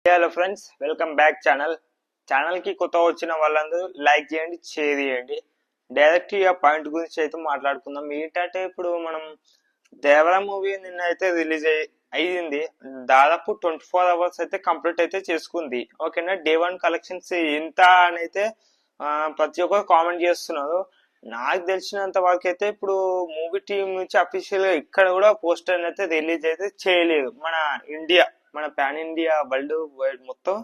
Hello friends, welcome back ఛానల్కి కొత్త వచ్చిన వాళ్ళందరూ లైక్ చేయండి, షేర్ చేయండి. డైరెక్ట్ ఆ పాయింట్ గురించి అయితే మాట్లాడుకుందాం. ఏంటంటే ఇప్పుడు మనం దేవరా మూవీ నిన్న అయితే రిలీజ్ అయ్యింది. దాదాపు 24 అవర్స్ అయితే కంప్లీట్ అయితే చేసుకుంది. ఓకేనా, డే 1 కలెక్షన్స్ ఎంత అని అయితే ప్రతి ఒక్కరు కామెంట్ చేస్తున్నారు. నాకు తెలిసినంత వరకు అయితే ఇప్పుడు మూవీ టీం నుంచి అఫీషియల్ గా ఇక్కడ కూడా పోస్టర్ అయితే రిలీజ్ అయితే చేయలేదు. మన పాన్ ఇండియా వరల్డ్ వైడ్ మొత్తం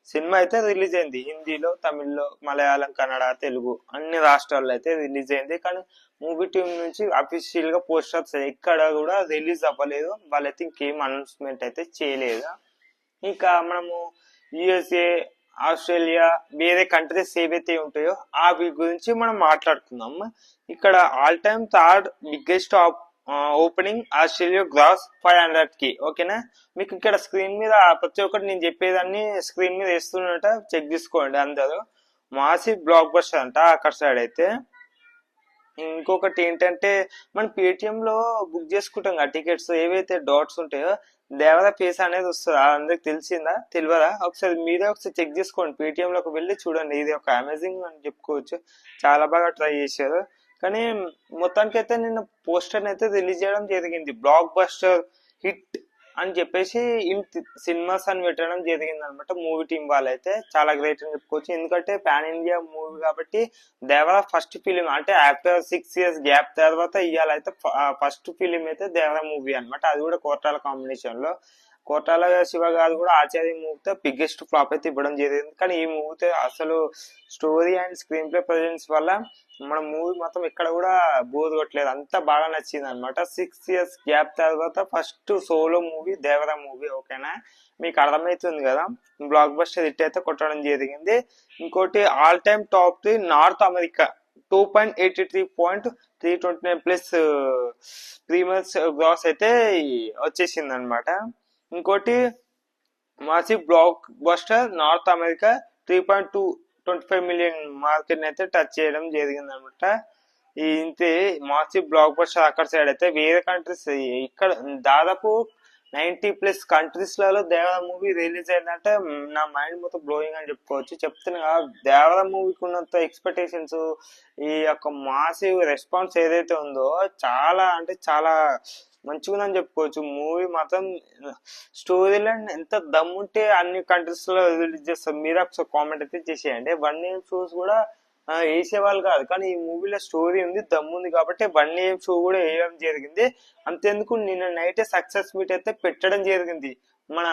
సినిమా అయితే రిలీజ్ అయింది. హిందీలో, తమిళ్లో, మలయాళం, కన్నడ, తెలుగు అన్ని రాష్ట్రాల్లో అయితే రిలీజ్ అయింది. కానీ మూవీ టీం నుంచి అఫీషియల్ గా పోస్టర్స్ ఎక్కడ కూడా రిలీజ్ అవ్వలేదు. వాళ్ళైతే ఇంకేం అనౌన్స్మెంట్ అయితే చేయలేదు. ఇంకా మనము యుఎస్ఏ, ఆస్ట్రేలియా, వేరే కంట్రీస్ ఏవైతే ఉంటాయో అవి గురించి మనం మాట్లాడుకుందాం. ఇక్కడ all time third biggest opening Australia gross 500K. ఓకేనా, మీకు ఇక్కడ స్క్రీన్ మీద ప్రతి ఒక్కటి నేను చెప్పేదాన్ని స్క్రీన్ మీద వేస్తున్నట్ట చెక్ చేసుకోండి అందరూ. మాసి బ్లాక్ బస్టర్ అంట అక్కడ సైడ్ అయితే. ఇంకొకటి ఏంటంటే మనం పేటిఎం లో బుక్ చేసుకుంటాం కదా టికెట్స్, ఏవైతే డాట్స్ ఉంటాయో దేవరా ఫేస్ అనేది వస్తుంది. అందరికి తెలిసిందా తెలియదా? ఒకసారి మీరే ఒకసారి చెక్ చేసుకోండి, పేటిఎం లోకి వెళ్ళి చూడండి. ఇది ఒక అమేజింగ్ అని చెప్పుకోవచ్చు, చాలా బాగా ట్రై చేశారు. కానీ మొత్తానికి అయితే నిన్న పోస్టర్ అయితే రిలీజ్ చేయడం జరిగింది. బ్లాక్ బస్టర్ హిట్ అని చెప్పేసి ఇన్ సినిమాస్ అని పెట్టడం జరిగింది అనమాట. మూవీ టీం వాళ్ళైతే చాలా గ్రేట్ అని చెప్పుకోవచ్చు. ఎందుకంటే పాన్ ఇండియా మూవీ కాబట్టి దేవరా ఫస్ట్ ఫిలిం, అంటే ఆఫ్టర్ 6 years గ్యాప్ తర్వాత ఇవాళైతే ఫస్ట్ ఫిలిం అయితే దేవరా మూవీ అనమాట. అది కూడా కోటాల కాంబినేషన్ లో. కోటాల శివ గారు కూడా ఆచార్య మూవీతో బిగ్గెస్ట్ ఫ్లాప్ అయితే ఇవ్వడం జరిగింది. కానీ ఈ మూవీతో అసలు story and screen play presence వల్ల మన మూవీ మొత్తం ఇక్కడ కూడా బోర్ కొట్టలేదు, అంతా బాగా నచ్చింది అనమాట. 6 years గ్యాప్ తర్వాత first solo movie Devara movie. ఓకేనా, మీకు అర్థమవుతుంది కదా, బ్లాక్ బస్టర్ హిట్ అయితే కొట్టడం జరిగింది. ఇంకోటి all time top 3 North America 2.83.329 plus premieres gross అయితే వచ్చేసింది అనమాట. ఇంకోటి మాసి blockbuster North America 3.25 million market అయితే టచ్ చేయడం జరిగింది అనమాట. ఇంతే మాసి బ్లాక్ బస్టర్ అక్కడ సైడ్ అయితే. వేరే కంట్రీస్ ఇక్కడ దాదాపు 90+ కంట్రీస్ లలో దేవరా మూవీ రిలీజ్ అయిందంటే నా మైండ్ మొత్తం బ్లోయింగ్ అని చెప్పుకోవచ్చు. చెప్తున్నా దేవరా మూవీకి ఉన్నంత ఎక్స్పెక్టేషన్స్, ఈ యొక్క మాసివ్ రెస్పాన్స్ ఏదైతే ఉందో చాలా అంటే చాలా మంచిగా ఉందని చెప్పుకోవచ్చు. మూవీ మాత్రం స్టోరీ లైన్ ఎంత దమ్ముంటే అన్ని కంట్రీస్ లో రిలీజ్ చేస్తారు. మీరు ఒకసారి కామెంట్ అయితే చేసేయండి. 1AM షోస్ కూడా వేసేవాళ్ళు కాదు, కానీ ఈ మూవీలో స్టోరీ ఉంది, దమ్ముంది కాబట్టి 1AM షో కూడా వేయడం జరిగింది. అంతేందుకు నిన్న నైటే సక్సెస్ మీట్ అయితే పెట్టడం జరిగింది. మన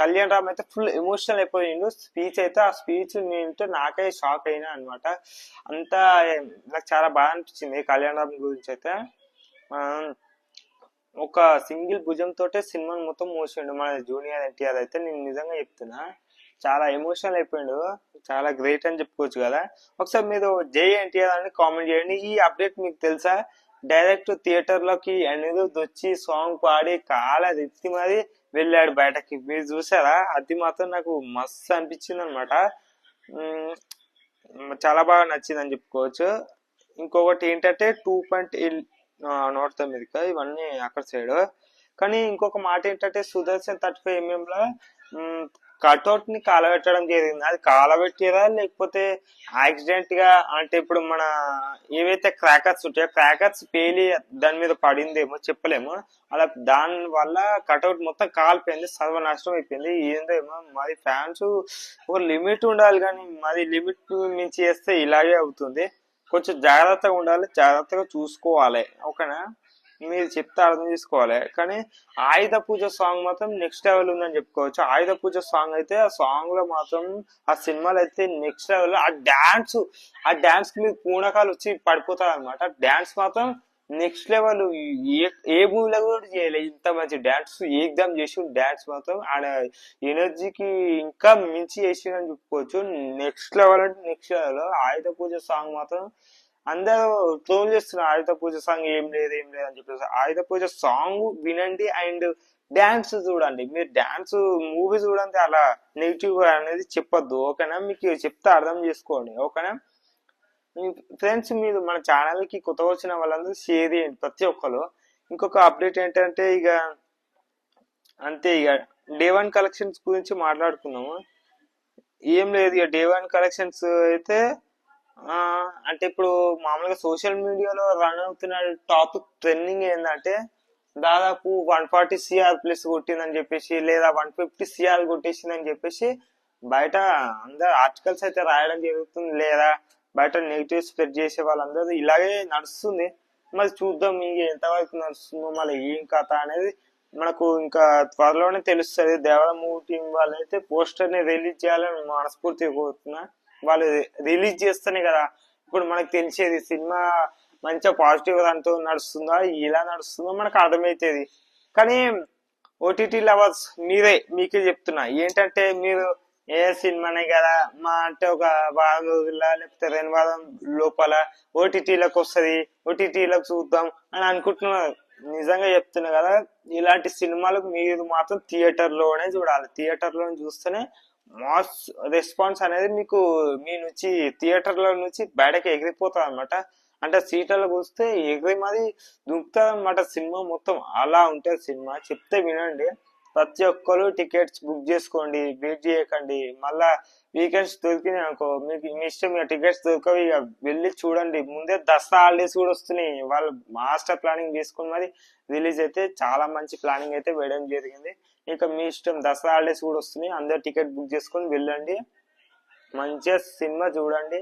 కళ్యాణ్ రామ్ అయితే ఫుల్ ఎమోషనల్ అయిపోయిండు. స్పీచ్ అయితే, ఆ స్పీచ్ నేను నాకే షాక్ అయినా అనమాట. అంతా నాకు చాలా బాగా అనిపించింది కళ్యాణ్ రామ్ గురించి అయితే. ఒక సింగిల్ భుజంతో సినిమాని మొత్తం మోసిండు మన జూనియర్ ఎన్టీఆర్ అయితే. నేను నిజంగా చెప్తున్నా, చాలా ఎమోషనల్ అయిపోయిండు, చాలా గ్రేట్ అని చెప్పుకోవచ్చు కదా. ఒకసారి మీరు జై ఎన్టీఆర్ అని కామెంట్ చేయండి. ఈ అప్డేట్ మీకు తెలుసా? డైరెక్ట్ థియేటర్ లోకి అనిరుద్ధ్ వచ్చి సాంగ్ పాడి కాల ఎత్తి మరి వెళ్ళాడు బయటకి. మీరు చూసారా? అది మాత్రం నాకు మస్తు అనిపించింది అనమాట. చాలా బాగా నచ్చింది అని చెప్పుకోవచ్చు. ఇంకొకటి ఏంటంటే 2.8 నార్త్ అమెరికా, ఇవన్నీ అక్కడ సైడ్. కానీ ఇంకొక మాట ఏంటంటే సుదర్శన్ 35mm లో కట్అవుట్ ని కాలబెట్టడం జరిగింది. అది కాలబెట్టారా లేకపోతే యాక్సిడెంట్ గా, అంటే ఇప్పుడు మన ఏవైతే క్రాకర్స్ ఉంటాయో క్రాకర్స్ పేలి దాని మీద పడిందేమో చెప్పలేము. అలా దాని వల్ల కట్అవుట్ మొత్తం కాలిపోయింది, సర్వనాశనం అయిపోయింది. ఏందేమో మరి ఫ్యాన్స్ ఒక లిమిట్ ఉండాలి, కానీ మరి లిమిట్ మించి చేస్తే ఇలాగే అవుతుంది. కొంచెం జాగ్రత్తగా ఉండాలి, జాగ్రత్తగా చూసుకోవాలి. ఓకేనా, మీరు చెప్తే అర్థం చేసుకోవాలి. కానీ ఆయుధ పూజ సాంగ్ మాత్రం నెక్స్ట్ లెవెల్ ఉందని చెప్పుకోవచ్చు. ఆయుధ పూజ సాంగ్ అయితే, ఆ సాంగ్ లో మాత్రం ఆ సినిమాలో అయితే నెక్స్ట్ లెవెల్. ఆ డాన్స్ కి మీరు పూనకాలు వచ్చి పడిపోతారు అనమాట. డాన్స్ మాత్రం నెక్స్ట్ లెవెల్. ఏ మూవీలో కూడా చేయలేదు ఇంత మంచి డాన్స్. ఏకదమ్ చేసి డాన్స్ మాత్రం ఆడ ఎనర్జీకి ఇంకా మించి చేసిందని చెప్పుకోవచ్చు. నెక్స్ట్ లెవెల్ అంటే నెక్స్ట్ లెవెల్. ఆయుధ పూజ సాంగ్ మాత్రం అందరూ ట్రోల్ చేస్తున్నారు, ఆయుధ పూజ సాంగ్ ఏం లేదు అని చెప్పేసి. ఆయుధ పూజ సాంగ్ వినండి అండ్ డాన్స్ చూడండి. మీరు డాన్స్ మూవీ చూడండి, అలా నెగిటివ్ అనేది చెప్పొద్దు. ఓకేనా, మీకు చెప్తే అర్థం చేసుకోండి. ఓకేనా ఫ్రెండ్స్, మీరు మన ఛానల్ కి కొత్తగా వచ్చిన వాళ్ళందరూ షేర్ చేయండి ప్రతి ఒక్కరు. ఇంకొక అప్డేట్ ఏంటంటే ఇక అంతే, ఇక డే వన్ కలెక్షన్స్ గురించి మాట్లాడుకున్నాము. ఏం లేదు, ఇక డే వన్ కలెక్షన్స్ అయితే ఆ, అంటే ఇప్పుడు మామూలుగా సోషల్ మీడియాలో రన్ అవుతున్న టాపిక్ ట్రెండింగ్ ఏంటంటే దాదాపు 140 CR ప్లస్ కొట్టిందని చెప్పేసి, లేదా 150 CR కొట్టేసిందని చెప్పేసి బయట అందరు ఆర్టికల్స్ అయితే రాయడం జరుగుతుంది, లేదా బయట నెగిటివ్ స్ప్రెడ్ చేసే వాళ్ళందరూ ఇలాగే నడుస్తుంది. మరి చూద్దాం ఇంక ఎంతవరకు నడుస్తుందో, మళ్ళీ ఏం కథ అనేది మనకు ఇంకా త్వరలోనే తెలుస్తుంది. దేవర మూవీ టీం వాళ్ళైతే పోస్టర్ ని రిలీజ్ చేయాలని మనస్ఫూర్తిగా కోరుతున్నా. వాళ్ళు రిలీజ్ చేస్తేనే కదా ఇప్పుడు మనకు తెలిసేది సినిమా మంచిగా పాజిటివ్ దాంతో నడుస్తుందా, ఇలా నడుస్తుందో మనకు అర్థమవుతుంది. కానీ ఓటీటీ లవర్స్ మీకే చెప్తున్నా ఏంటంటే, మీరు ఏ సినిమానే కదా మా అంటే ఒక వారం రోజుల్లో లేకపోతే 2 వారం లోపల ఓటీటీలకు వస్తుంది, ఓటీటీలకు చూద్దాం అని అనుకుంటున్నారు. నిజంగా చెప్తున్నా కదా, ఇలాంటి సినిమాలకు మీరు మాత్రం థియేటర్లోనే చూడాలి. థియేటర్లో చూస్తేనే మాస్ రెస్పాన్స్ అనేది మీకు మీ నుంచి థియేటర్ల నుంచి బయటకి ఎగిరిపోతుంది అనమాట. అంటే సీట్లలో కూస్తే ఎగిరి మరి దుంకుతుంది అనమాట సినిమా మొత్తం. అలా ఉంటుంది సినిమా. చెప్తే వినండి. ప్రతి ఒక్కరు టికెట్స్ బుక్ చేసుకోండి, వెయిట్ చేయకండి. మళ్ళా వీకెండ్స్ దొరికినాయి అనుకో, మీకు మీ ఇష్టం, ఇక టికెట్స్ దొరకవు, ఇక వెళ్ళి చూడండి. ముందే దసరా హాలిడేస్ కూడా వస్తున్నాయి, వాళ్ళు మాస్టర్ ప్లానింగ్ చేసుకుని మరి రిలీజ్ అయితే చాలా మంచి ప్లానింగ్ అయితే వేయడం జరిగింది. ఇక మీ ఇష్టం, దసరా హాలిడేస్ కూడా వస్తున్నాయి, అందరు టికెట్ బుక్ చేసుకొని వెళ్ళండి, మంచిగా సినిమా చూడండి,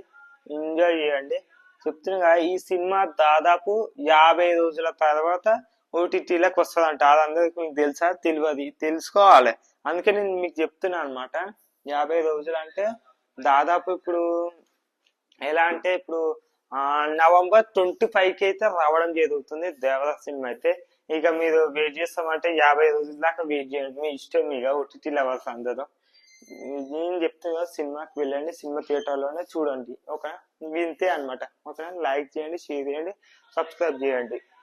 ఎంజాయ్ చేయండి. చెప్తున్నా ఈ సినిమా దాదాపు 50 రోజుల తర్వాత ఓటీటీలకు వస్తుందంట. అదందరికి మీకు తెలుసా? తెలియదు, తెలుసుకోవాలి. అందుకే నేను మీకు చెప్తున్నా అనమాట. 50 రోజులు అంటే దాదాపు ఇప్పుడు ఎలా అంటే ఇప్పుడు November 25కి అయితే రావడం జరుగుతుంది దేవర సినిమా అయితే. ఇక మీరు వెయిట్ చేస్తామంటే 50 రోజుల దాకా వెయిట్ చేయండి, మీ ఇష్టం. ఇక ఓటీటీ లవర్స్ అందరూ నేను చెప్తున్నా, సినిమాకి వెళ్ళండి, సినిమా థియేటర్లోనే చూడండి. ఓకే, వింతే అనమాట. ఓకే, లైక్ చేయండి, షేర్ చేయండి, సబ్స్క్రైబ్ చేయండి.